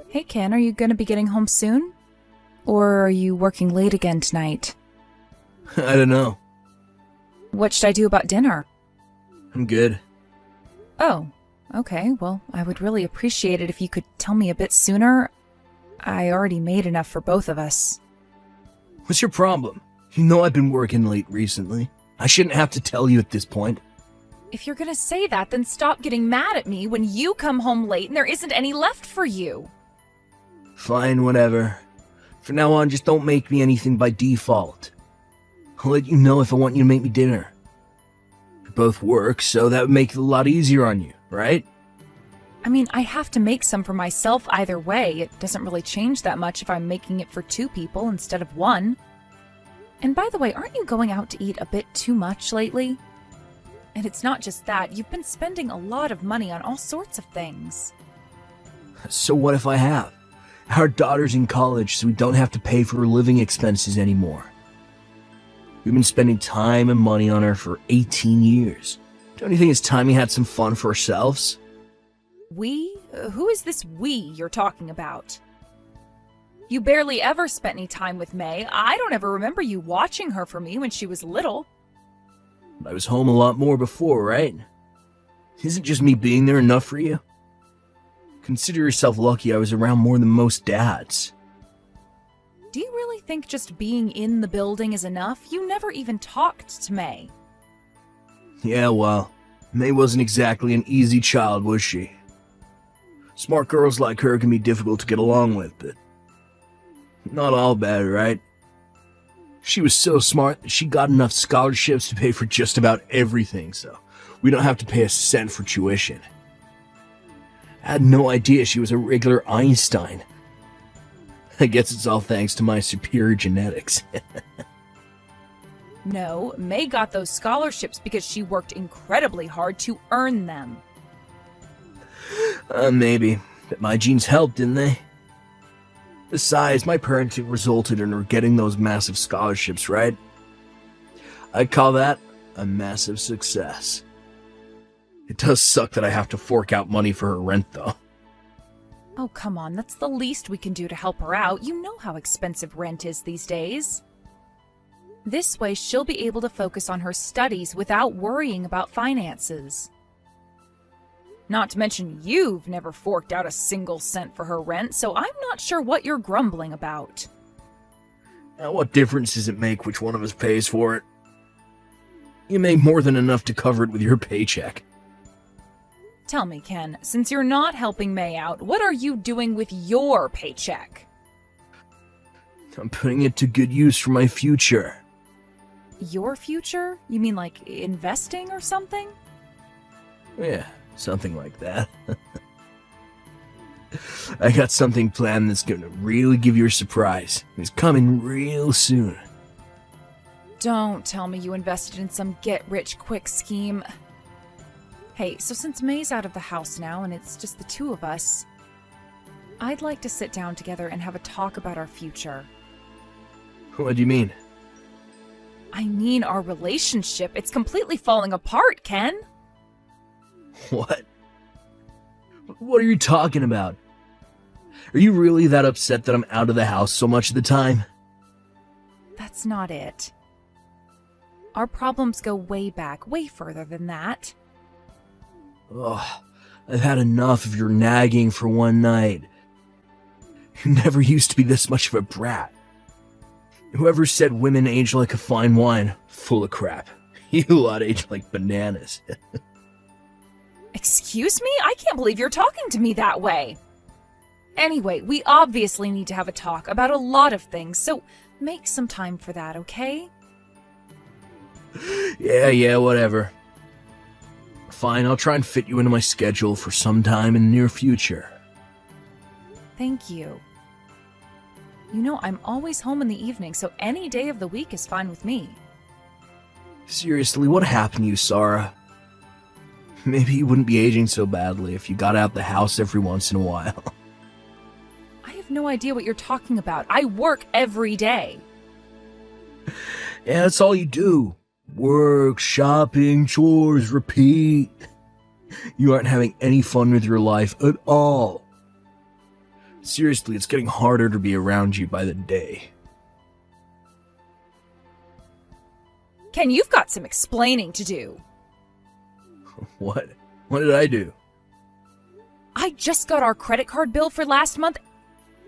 Hey Ken, are you gonna be getting home soon? Or are you working late again tonight? I don't know. What should I do about dinner? I'm good. Oh, okay, well, I would really appreciate it if you could tell me a bit sooner. I already made enough for both of us. What's your problem? You know I've been working late recently. I shouldn't have to tell you at this point. If you're gonna say that, then stop getting mad at me when you come home late and there isn't any left for you. Fine, whatever. From now on, just don't make me anything by default. I'll let you know if I want you to make me dinner. We both work, so that would make it a lot easier on you, right? I mean, I have to make some for myself either way. It doesn't really change that much if I'm making it for 2 people instead of 1. And by the way, aren't you going out to eat a bit too much lately? And it's not just that, you've been spending a lot of money on all sorts of things. So what if I have? Our daughter's in college, so we don't have to pay for her living expenses anymore. We've been spending time and money on her for 18 years. Don't you think it's time we had some fun for ourselves? We? Who is this we you're talking about? You barely ever spent any time with May. I don't ever remember you watching her for me when she was little. I was home a lot more before, right? Isn't just me being there enough for you? Consider yourself lucky I was around more than most dads. Do you really think just being in the building is enough? You never even talked to May. Yeah, well, May wasn't exactly an easy child, was she? Smart girls like her can be difficult to get along with, but not all bad, right? She was so smart that she got enough scholarships to pay for just about everything, so we don't have to pay a cent for tuition. I had no idea she was a regular Einstein. I guess it's all thanks to my superior genetics. No, May got those scholarships because she worked incredibly hard to earn them. Maybe, but my genes helped, didn't they? Besides, my parenting resulted in her getting those massive scholarships, right? I call that a massive success. It does suck that I have to fork out money for her rent, though. Oh, come on, that's the least we can do to help her out. You know how expensive rent is these days. This way, she'll be able to focus on her studies without worrying about finances. Not to mention, you've never forked out a single cent for her rent, so I'm not sure what you're grumbling about. Now, what difference does it make which one of us pays for it? You make more than enough to cover it with your paycheck. Tell me, Ken, since you're not helping May out, what are you doing with your paycheck? I'm putting it to good use for my future. Your future? You mean like investing or something? Yeah, something like that. I got something planned that's gonna really give you a surprise. It's coming real soon. Don't tell me you invested in some get-rich-quick scheme. Hey, so since May's out of the house now and it's just the 2 of us, I'd like to sit down together and have a talk about our future. What do you mean? I mean our relationship. It's completely falling apart, Ken. What? What are you talking about? Are you really that upset that I'm out of the house so much of the time? That's not it. Our problems go way back, way further than that. Ugh, I've had enough of your nagging for one night. You never used to be this much of a brat. Whoever said women age like a fine wine, full of crap. You lot age like bananas. Excuse me? I can't believe you're talking to me that way. Anyway, we obviously need to have a talk about a lot of things, so make some time for that, okay? Yeah, whatever. Fine, I'll try and fit you into my schedule for some time in the near future. Thank you. You know, I'm always home in the evening, so any day of the week is fine with me. Seriously, what happened to you, Sarah? Maybe you wouldn't be aging so badly if you got out the house every once in a while. I have no idea what you're talking about. I work every day. Yeah, that's all you do. Work, shopping, chores, repeat. You aren't having any fun with your life at all. Seriously, it's getting harder to be around you by the day. Ken, you've got some explaining to do. What? What did I do? I just got our credit card bill for last month,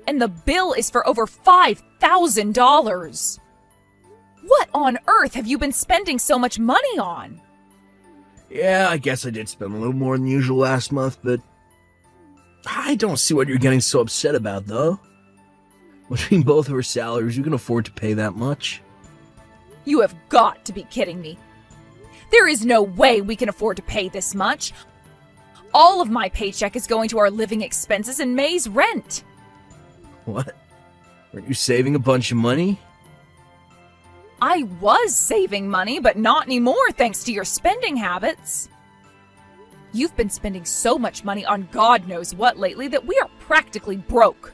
and the bill is for over $5,000. What on earth have you been spending so much money on? Yeah, I guess I did spend a little more than usual last month, but I don't see what you're getting so upset about, though. Between both of our salaries, you can afford to pay that much. You have got to be kidding me. There is no way we can afford to pay this much. All of my paycheck is going to our living expenses and May's rent. What? Weren't you saving a bunch of money? I was saving money, but not anymore thanks to your spending habits. You've been spending so much money on God knows what lately that we are practically broke.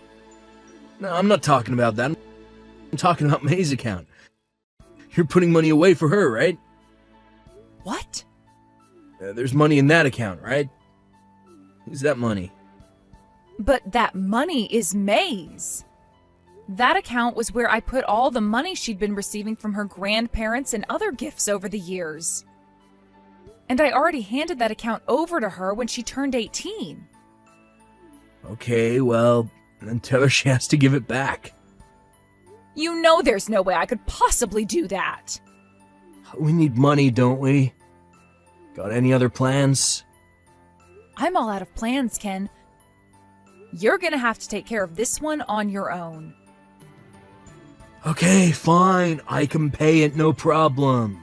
No, I'm not talking about that. I'm talking about May's account. You're putting money away for her, right? What? There's money in that account, right? Who's that money? But that money is May's. That account was where I put all the money she'd been receiving from her grandparents and other gifts over the years. And I already handed that account over to her when she turned 18. Okay, well, then tell her she has to give it back. You know there's no way I could possibly do that. We need money, don't we? Got any other plans? I'm all out of plans, Ken. You're gonna have to take care of this one on your own. Okay, fine. I can pay it, no problem.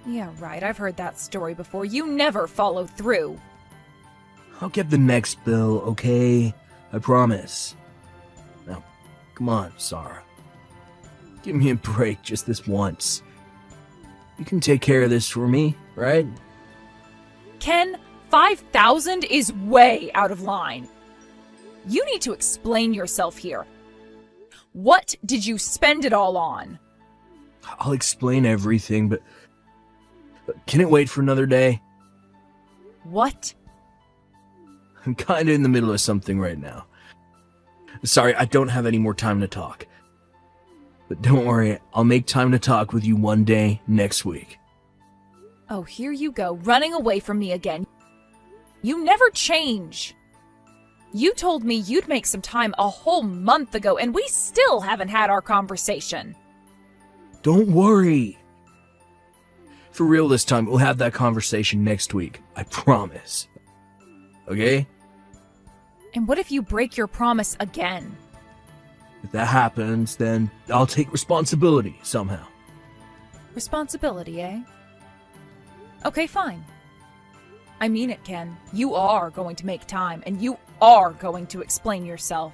Yeah, right. I've heard that story before. You never follow through. I'll get the next bill, okay? I promise. Now, come on, Sarah. Give me a break just this once. You can take care of this for me, right? Ken, 5,000 is way out of line. You need to explain yourself here. What did you spend it all on? I'll explain everything, but can it wait for another day? What? I'm kinda in the middle of something right now. Sorry, I don't have any more time to talk. But don't worry, I'll make time to talk with you one day next week. Oh, here you go, running away from me again. You never change. You told me you'd make some time a whole month ago, and we still haven't had our conversation. Don't worry. For real this time, we'll have that conversation next week. I promise. Okay? And what if you break your promise again? If that happens, then I'll take responsibility somehow. Responsibility, eh? Okay, fine. I mean it, Ken. You are going to make time, and you are going to explain yourself.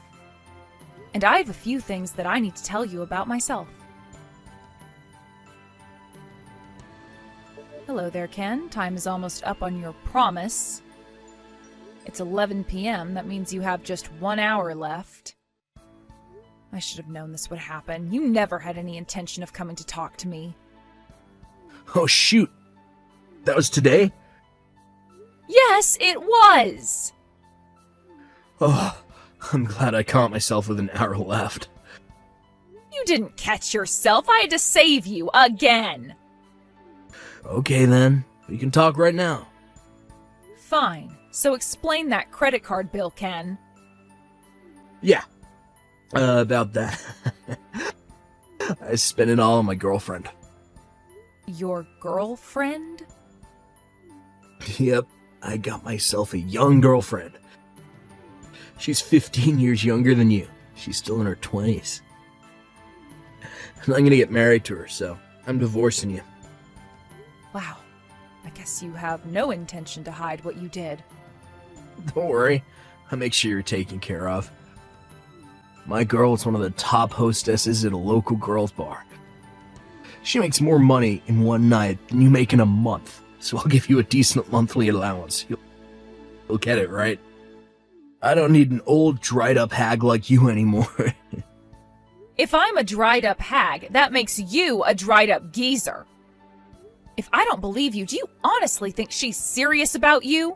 And I have a few things that I need to tell you about myself. Hello there, Ken. Time is almost up on your promise. It's 11 p.m. That means you have just 1 hour left. I should have known this would happen. You never had any intention of coming to talk to me. Oh, shoot. That was today? Yes, it was! Oh, I'm glad I caught myself with an hour left. You didn't catch yourself. I had to save you again. Okay, then. We can talk right now. Fine. So explain that credit card bill, Ken. Yeah. About that. I spent it all on my girlfriend. Your girlfriend? Yep. I got myself a young girlfriend. She's 15 years younger than you. She's still in her 20s. And I'm gonna get married to her, so I'm divorcing you. Wow. I guess you have no intention to hide what you did. Don't worry. I'll make sure you're taken care of. My girl is one of the top hostesses at a local girls' bar. She makes more money in one night than you make in a month, so I'll give you a decent monthly allowance. You'll get it, right? I don't need an old, dried-up hag like you anymore. If I'm a dried-up hag, that makes you a dried-up geezer. If I don't believe you, do you honestly think she's serious about you?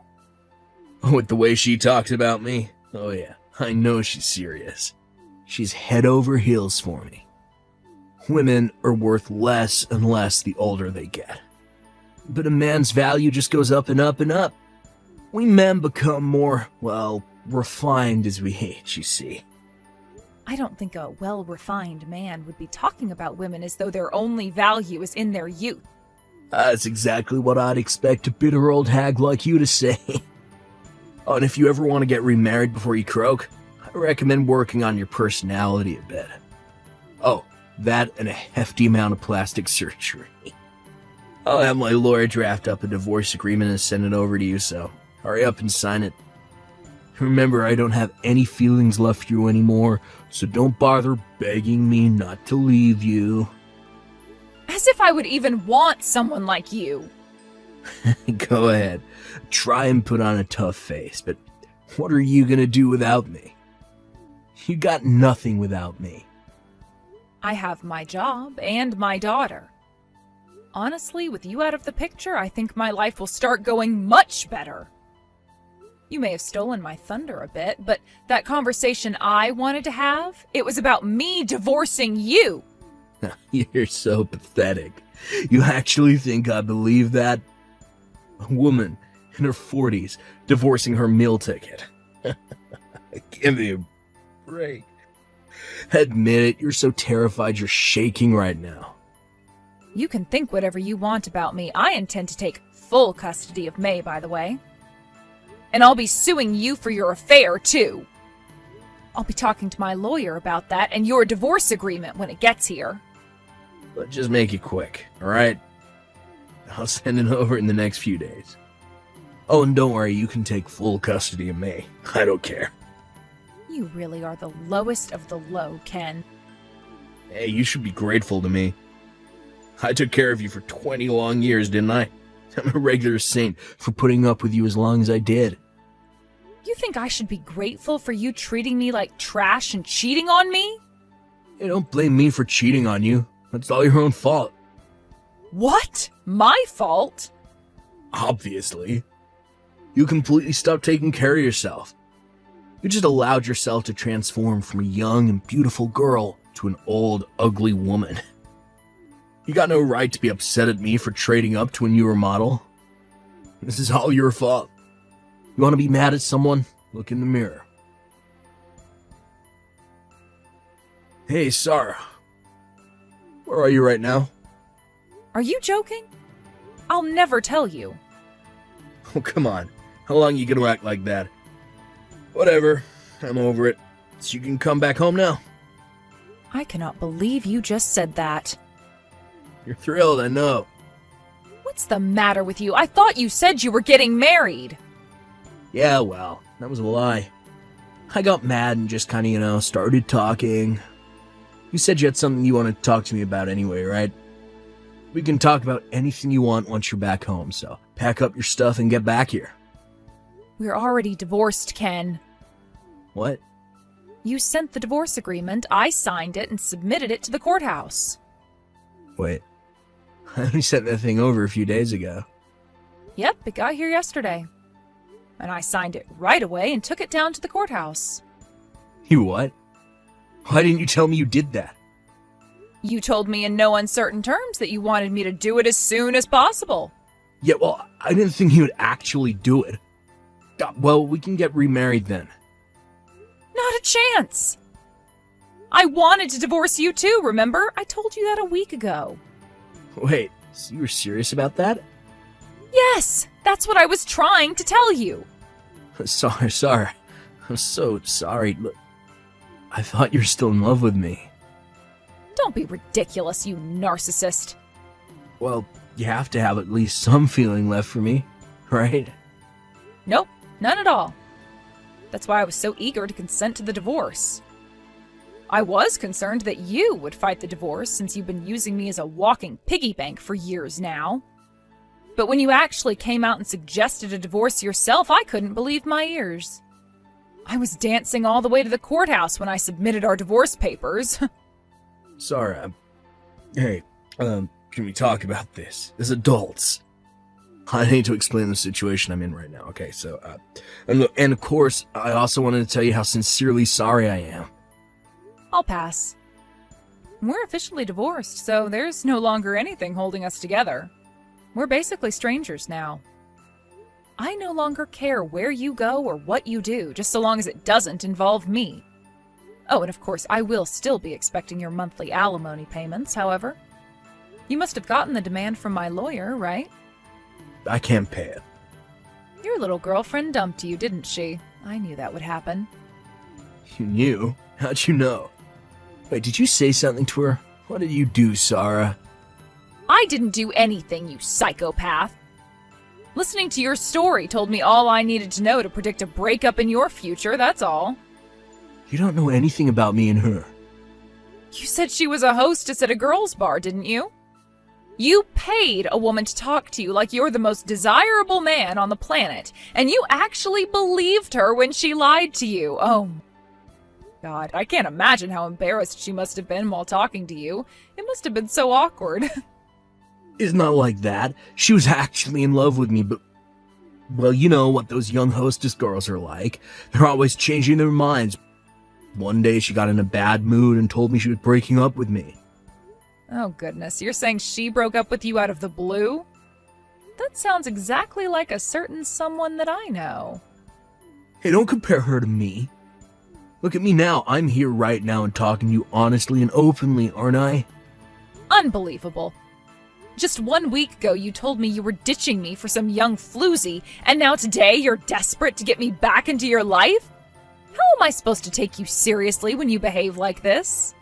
With the way she talks about me? Oh yeah, I know she's serious. She's head over heels for me. Women are worth less and less the older they get. But a man's value just goes up and up and up. We men become more, well, refined as we age, you see. I don't think a well-refined man would be talking about women as though their only value is in their youth. That's exactly what I'd expect a bitter old hag like you to say. Oh, and if you ever want to get remarried before you croak, I recommend working on your personality a bit. Oh, that and a hefty amount of plastic surgery. I'll have my lawyer draft up a divorce agreement and send it over to you, so hurry up and sign it. Remember, I don't have any feelings left for you anymore, so don't bother begging me not to leave you. As if I would even want someone like you. Go ahead. Try and put on a tough face, but what are you gonna do without me? You got nothing without me. I have my job and my daughter. Honestly, with you out of the picture, I think my life will start going much better. You may have stolen my thunder a bit, but that conversation I wanted to have, it was about me divorcing you. You're so pathetic. You actually think I believe that? A woman in her 40s divorcing her meal ticket. Give me a break. Admit it, you're so terrified you're shaking right now. You can think whatever you want about me. I intend to take full custody of May, by the way. And I'll be suing you for your affair, too. I'll be talking to my lawyer about that and your divorce agreement when it gets here. But just make it quick, alright? I'll send it over in the next few days. Oh, and don't worry, you can take full custody of May. I don't care. You really are the lowest of the low, Ken. Hey, you should be grateful to me. I took care of you for 20 long years, didn't I? I'm a regular saint for putting up with you as long as I did. You think I should be grateful for you treating me like trash and cheating on me? Hey, don't blame me for cheating on you. That's all your own fault. What? My fault? Obviously. You completely stopped taking care of yourself. You just allowed yourself to transform from a young and beautiful girl to an old, ugly woman. You got no right to be upset at me for trading up to a newer model. This is all your fault. You want to be mad at someone? Look in the mirror. Hey, Sarah. Where are you right now? Are you joking? I'll never tell you. Oh, come on. How long you gonna act like that? Whatever. I'm over it. So you can come back home now. I cannot believe you just said that. You're thrilled, I know. What's the matter with you? I thought you said you were getting married. Yeah, well, that was a lie. I got mad and just kinda, started talking. You said you had something you wanted to talk to me about anyway, right? We can talk about anything you want once you're back home, so pack up your stuff and get back here. We're already divorced, Ken. What? You sent the divorce agreement, I signed it, and submitted it to the courthouse. Wait. I only sent that thing over a few days ago. Yep, it got here yesterday. And I signed it right away and took it down to the courthouse. You what? Why didn't you tell me you did that? You told me in no uncertain terms that you wanted me to do it as soon as possible. Yeah, well, I didn't think you would actually do it. Well, we can get remarried then. Not a chance. I wanted to divorce you too, remember? I told you that a week ago. Wait, so you were serious about that? Yes, that's what I was trying to tell you. Sorry. I'm so sorry. Look, I thought you were still in love with me. Don't be ridiculous, you narcissist. Well, you have to have at least some feeling left for me, right? Nope, none at all. That's why I was so eager to consent to the divorce. I was concerned that you would fight the divorce since you've been using me as a walking piggy bank for years now. But when you actually came out and suggested a divorce yourself, I couldn't believe my ears. I was dancing all the way to the courthouse when I submitted our divorce papers. Sorry, hey, can we talk about this as adults? I need to explain the situation I'm in right now. Okay, so, and of course, I also wanted to tell you how sincerely sorry I am. I'll pass. We're officially divorced, so there's no longer anything holding us together. We're basically strangers now. I no longer care where you go or what you do, just so long as it doesn't involve me. Oh, and of course, I will still be expecting your monthly alimony payments, however. You must have gotten the demand from my lawyer, right? I can't pay it. Your little girlfriend dumped you, didn't she? I knew that would happen. You knew? How'd you know? Wait, did you say something to her? What did you do, Sarah? I didn't do anything, you psychopath. Listening to your story told me all I needed to know to predict a breakup in your future, that's all. You don't know anything about me and her. You said she was a hostess at a girls' bar, didn't you? You paid a woman to talk to you like you're the most desirable man on the planet, and you actually believed her when she lied to you. Oh, God, I can't imagine how embarrassed she must have been while talking to you. It must have been so awkward. It's not like that. She was actually in love with me, but... Well, you know what those young hostess girls are like. They're always changing their minds. One day she got in a bad mood and told me she was breaking up with me. Oh, goodness. You're saying she broke up with you out of the blue? That sounds exactly like a certain someone that I know. Hey, don't compare her to me. Look at me now. I'm here right now and talking to you honestly and openly, aren't I? Unbelievable. Just 1 week ago, you told me you were ditching me for some young floozy, and now today you're desperate to get me back into your life? How am I supposed to take you seriously when you behave like this?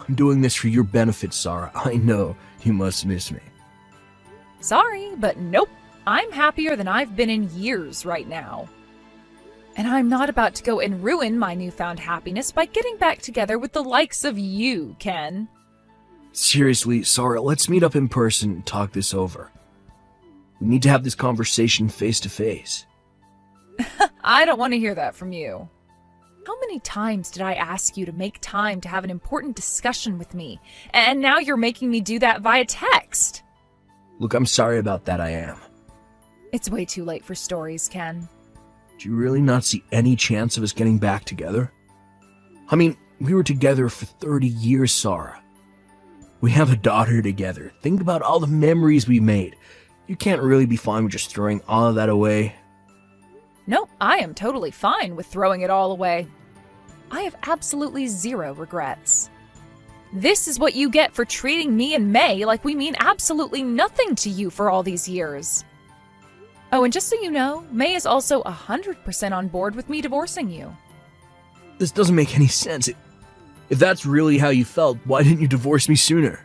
I'm doing this for your benefit, Sarah. I know you must miss me. Sorry, but nope. I'm happier than I've been in years right now. And I'm not about to go and ruin my newfound happiness by getting back together with the likes of you, Ken. Seriously, Sarah, let's meet up in person and talk this over. We need to have this conversation face to face. I don't want to hear that from you. How many times did I ask you to make time to have an important discussion with me, and now you're making me do that via text? Look, I'm sorry about that, I am. It's way too late for stories, Ken. Do you really not see any chance of us getting back together? I mean, we were together for 30 years, Sarah. We have a daughter together. Think about all the memories we made. You can't really be fine with just throwing all of that away. No, I am totally fine with throwing it all away. I have absolutely zero regrets. This is what you get for treating me and May like we mean absolutely nothing to you for all these years. Oh, and just so you know, May is also 100% on board with me divorcing you. This doesn't make any sense. If that's really how you felt, why didn't you divorce me sooner?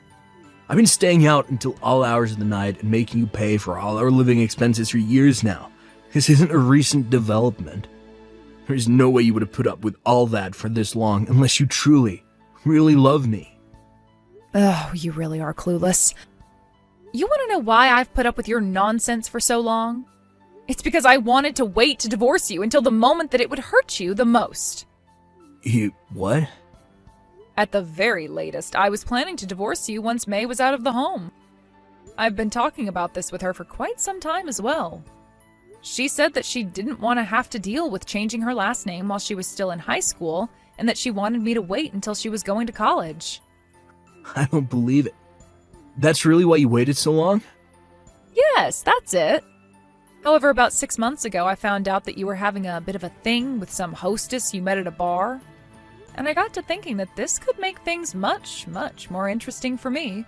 I've been staying out until all hours of the night and making you pay for all our living expenses for years now. This isn't a recent development. There's no way you would have put up with all that for this long unless you truly, really love me. Oh, you really are clueless. You want to know why I've put up with your nonsense for so long? It's because I wanted to wait to divorce you until the moment that it would hurt you the most. You... what? At the very latest, I was planning to divorce you once May was out of the home. I've been talking about this with her for quite some time as well. She said that she didn't want to have to deal with changing her last name while she was still in high school, and that she wanted me to wait until she was going to college. I don't believe it. That's really why you waited so long? Yes, that's it. However, about 6 months ago, I found out that you were having a bit of a thing with some hostess you met at a bar. And I got to thinking that this could make things much, much more interesting for me.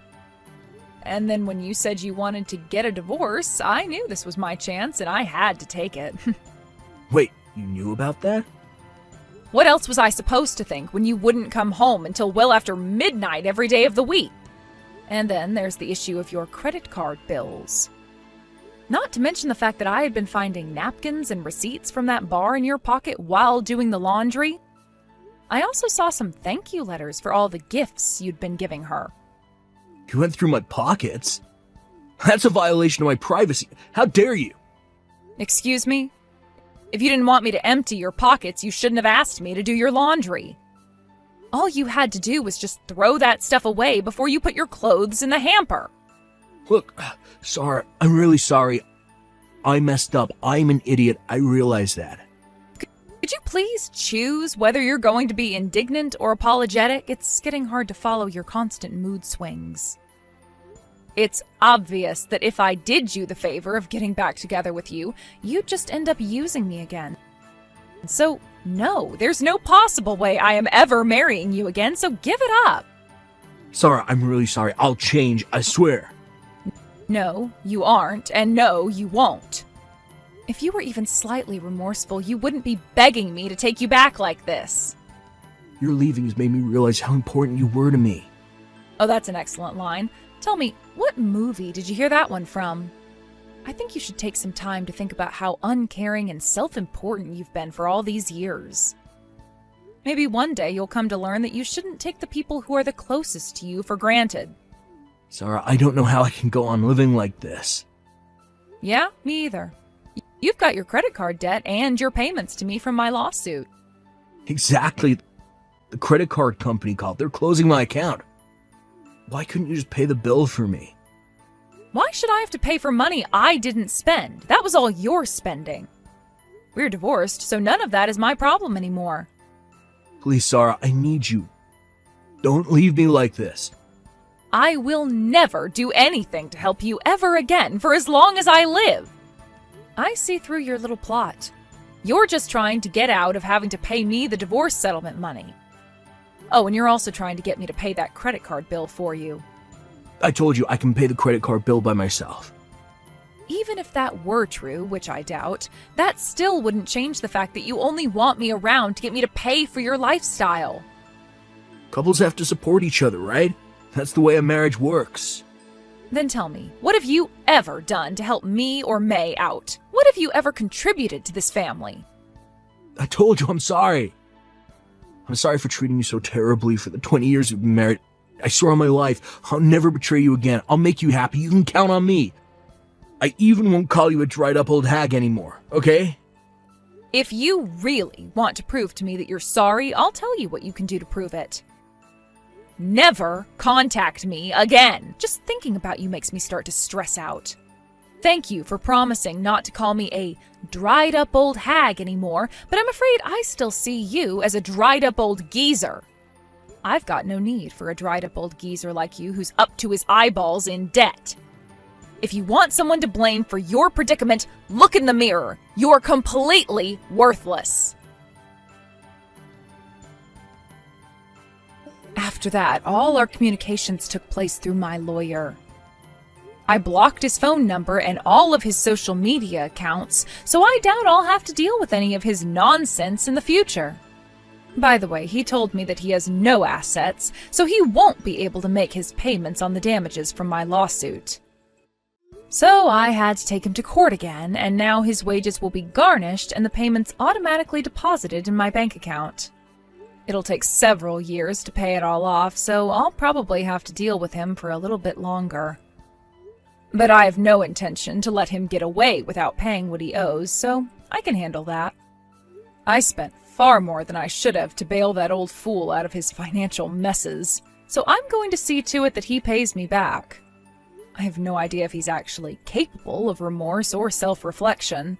And then when you said you wanted to get a divorce, I knew this was my chance and I had to take it. Wait, you knew about that? What else was I supposed to think when you wouldn't come home until well after midnight every day of the week? And then there's the issue of your credit card bills. Not to mention the fact that I had been finding napkins and receipts from that bar in your pocket while doing the laundry. I also saw some thank you letters for all the gifts you'd been giving her. You went through my pockets? That's a violation of my privacy. How dare you? Excuse me? If you didn't want me to empty your pockets, you shouldn't have asked me to do your laundry. All you had to do was just throw that stuff away before you put your clothes in the hamper. Look, Sarah, I'm really sorry. I messed up. I'm an idiot. I realize that. Could you please choose whether you're going to be indignant or apologetic? It's getting hard to follow your constant mood swings. It's obvious that if I did you the favor of getting back together with you, you'd just end up using me again. So, no, there's no possible way I am ever marrying you again, so give it up. Sarah, I'm really sorry. I'll change, I swear. No, you aren't, and no, you won't. If you were even slightly remorseful, you wouldn't be begging me to take you back like this. Your leaving has made me realize how important you were to me. Oh, that's an excellent line. Tell me, what movie did you hear that one from? I think you should take some time to think about how uncaring and self-important you've been for all these years. Maybe one day you'll come to learn that you shouldn't take the people who are the closest to you for granted. Sarah, I don't know how I can go on living like this. Yeah, me either. You've got your credit card debt and your payments to me from my lawsuit. Exactly. The credit card company called. They're closing my account. Why couldn't you just pay the bill for me? Why should I have to pay for money I didn't spend? That was all your spending. We're divorced, so none of that is my problem anymore. Please, Sarah, I need you. Don't leave me like this. I will never do anything to help you ever again for as long as I live. I see through your little plot. You're just trying to get out of having to pay me the divorce settlement money. Oh, and you're also trying to get me to pay that credit card bill for you. I told you I can pay the credit card bill by myself. Even if that were true, which I doubt, that still wouldn't change the fact that you only want me around to get me to pay for your lifestyle. Couples have to support each other, right? That's the way a marriage works. Then tell me, what have you ever done to help me or May out? What have you ever contributed to this family? I told you I'm sorry. I'm sorry for treating you so terribly for the 20 years we've been married. I swear on my life, I'll never betray you again. I'll make you happy. You can count on me. I even won't call you a dried-up old hag anymore, okay? If you really want to prove to me that you're sorry, I'll tell you what you can do to prove it. Never contact me again. Just thinking about you makes me start to stress out. Thank you for promising not to call me a dried-up old hag anymore, but I'm afraid I still see you as a dried-up old geezer. I've got no need for a dried-up old geezer like you who's up to his eyeballs in debt. If you want someone to blame for your predicament, look in the mirror. You're completely worthless. After that, all our communications took place through my lawyer. I blocked his phone number and all of his social media accounts, so I doubt I'll have to deal with any of his nonsense in the future. By the way, he told me that he has no assets, so he won't be able to make his payments on the damages from my lawsuit. So I had to take him to court again, and now his wages will be garnished and the payments automatically deposited in my bank account. It'll take several years to pay it all off, so I'll probably have to deal with him for a little bit longer. But I have no intention to let him get away without paying what he owes, so I can handle that. I spent far more than I should have to bail that old fool out of his financial messes, so I'm going to see to it that he pays me back. I have no idea if he's actually capable of remorse or self-reflection.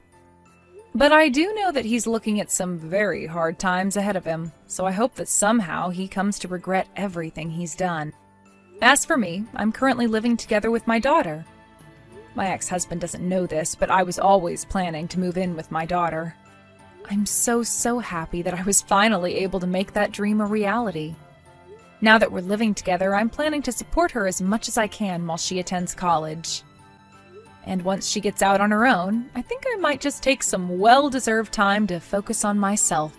But I do know that he's looking at some very hard times ahead of him, so I hope that somehow he comes to regret everything he's done. As for me, I'm currently living together with my daughter. My ex-husband doesn't know this, but I was always planning to move in with my daughter. I'm so happy that I was finally able to make that dream a reality. Now that we're living together, I'm planning to support her as much as I can while she attends college. And once she gets out on her own, I think I might just take some well-deserved time to focus on myself.